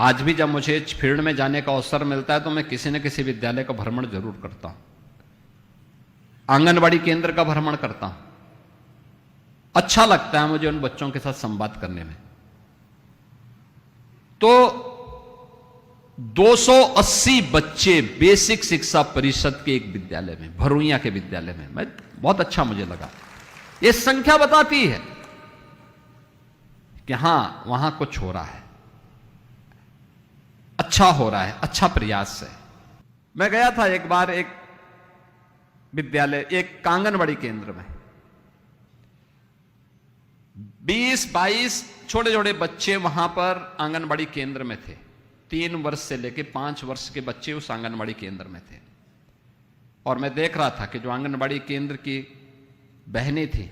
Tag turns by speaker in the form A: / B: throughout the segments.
A: आज भी जब मुझे फील्ड में जाने का अवसर मिलता है तो मैं किसी न किसी विद्यालय का भ्रमण जरूर करता हूं, आंगनबाड़ी केंद्र का भ्रमण करता हूं। अच्छा लगता है मुझे उन बच्चों के साथ संवाद करने में। तो 280 बच्चे बेसिक शिक्षा परिषद के एक विद्यालय में, भरुइया के विद्यालय में, मैं बहुत अच्छा मुझे लगा। यह संख्या बताती है कि हां वहां कुछ हो रहा है, अच्छा हो रहा है, अच्छा प्रयास है। मैं गया था एक बार एक विद्यालय, एक आंगनबाड़ी केंद्र में, 20-22 छोटे छोटे बच्चे वहां पर आंगनबाड़ी केंद्र में थे। 3 वर्ष से लेकर 5 वर्ष के बच्चे उस आंगनबाड़ी केंद्र में थे। और मैं देख रहा था कि जो आंगनबाड़ी केंद्र की बहनें थी,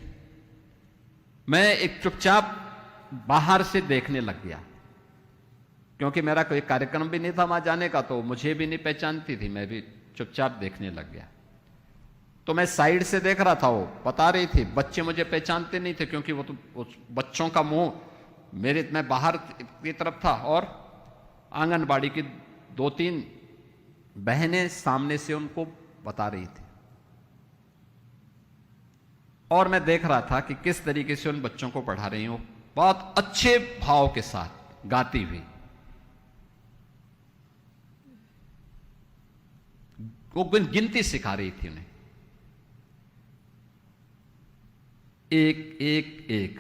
A: मैं एक चुपचाप बाहर से देखने लग गया, क्योंकि मेरा कोई कार्यक्रम भी नहीं था वहां जाने का, तो मुझे भी नहीं पहचानती थी, मैं भी चुपचाप देखने लग गया। तो मैं साइड से देख रहा था, वो बता रही थी, बच्चे मुझे पहचानते नहीं थे क्योंकि वो तो उस बच्चों का मुंह मैं बाहर की तरफ था और आंगनबाड़ी की 2-3 बहनें सामने से उनको बता रही थी। और मैं देख रहा था कि किस तरीके से उन बच्चों को पढ़ा रही हूं, बहुत अच्छे भाव के साथ गाती हुई। वो गिनती सिखा रही थी उन्हें, 1 1 1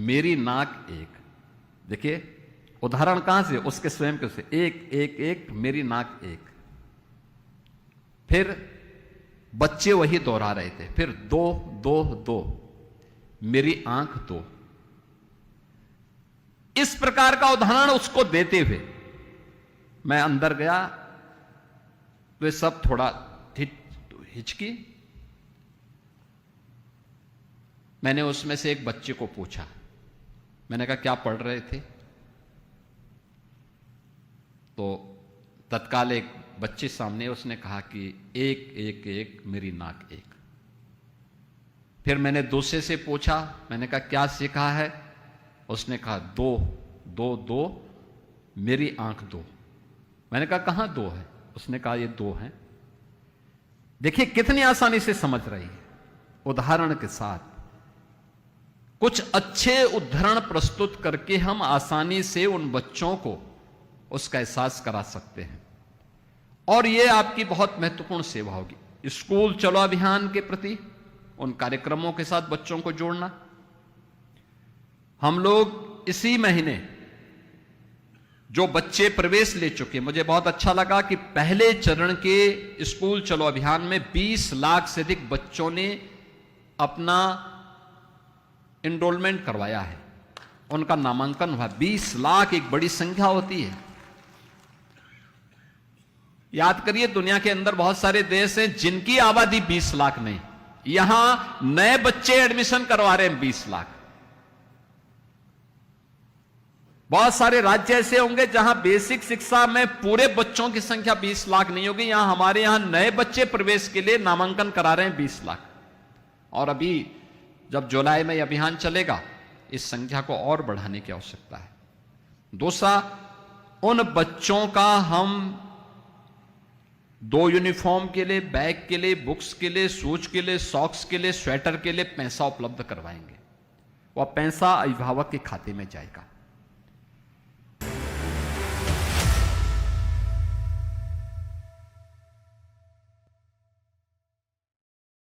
A: मेरी नाक 1। देखिए उदाहरण कहां से, उसके स्वयं के से, 1 1 1 मेरी नाक 1। फिर बच्चे वही दोहरा रहे थे, फिर 2 2 2 मेरी आंख 2। इस प्रकार का उदाहरण उसको देते हुए मैं अंदर गया, तो ये सब थोड़ा हिचकी। मैंने उसमें से एक बच्चे को पूछा, मैंने कहा क्या पढ़ रहे थे? तो तत्काल एक बच्चे सामने, उसने कहा कि 1 1 1 मेरी नाक 1। फिर मैंने दूसरे से पूछा, मैंने कहा क्या सीखा है? उसने कहा 2 2 2 मेरी आंख 2। मैंने कहा कहां 2 है? उसने कहा ये 2 हैं। देखिए कितनी आसानी से समझ रही है, उदाहरण के साथ। कुछ अच्छे उदाहरण प्रस्तुत करके हम आसानी से उन बच्चों को उसका एहसास करा सकते हैं। और यह आपकी बहुत महत्वपूर्ण सेवा होगी। स्कूल चलो अभियान के प्रति उन कार्यक्रमों के साथ बच्चों को जोड़ना। हम लोग इसी महीने जो बच्चे प्रवेश ले चुके, मुझे बहुत अच्छा लगा कि पहले चरण के स्कूल चलो अभियान में 20 लाख से अधिक बच्चों ने अपना एनरोलमेंट करवाया है, उनका नामांकन हुआ। 20 लाख एक बड़ी संख्या होती है। याद करिए, दुनिया के अंदर बहुत सारे देश हैं जिनकी आबादी 20 लाख नहीं, यहां नए बच्चे एडमिशन करवा रहे हैं 20 लाख। बहुत सारे राज्य ऐसे होंगे जहां बेसिक शिक्षा में पूरे बच्चों की संख्या 20 लाख नहीं होगी, यहां हमारे यहां नए बच्चे प्रवेश के लिए नामांकन करा रहे हैं 20 लाख। और अभी जब जुलाई में यह अभियान चलेगा, इस संख्या को और बढ़ाने की आवश्यकता है। दूसरा, उन बच्चों का हम 2 यूनिफॉर्म के लिए, बैग के लिए, बुक्स के लिए, शूज के लिए, सॉक्स के लिए, स्वेटर के लिए पैसा उपलब्ध करवाएंगे। वह पैसा अभिभावक के खाते में जाएगा।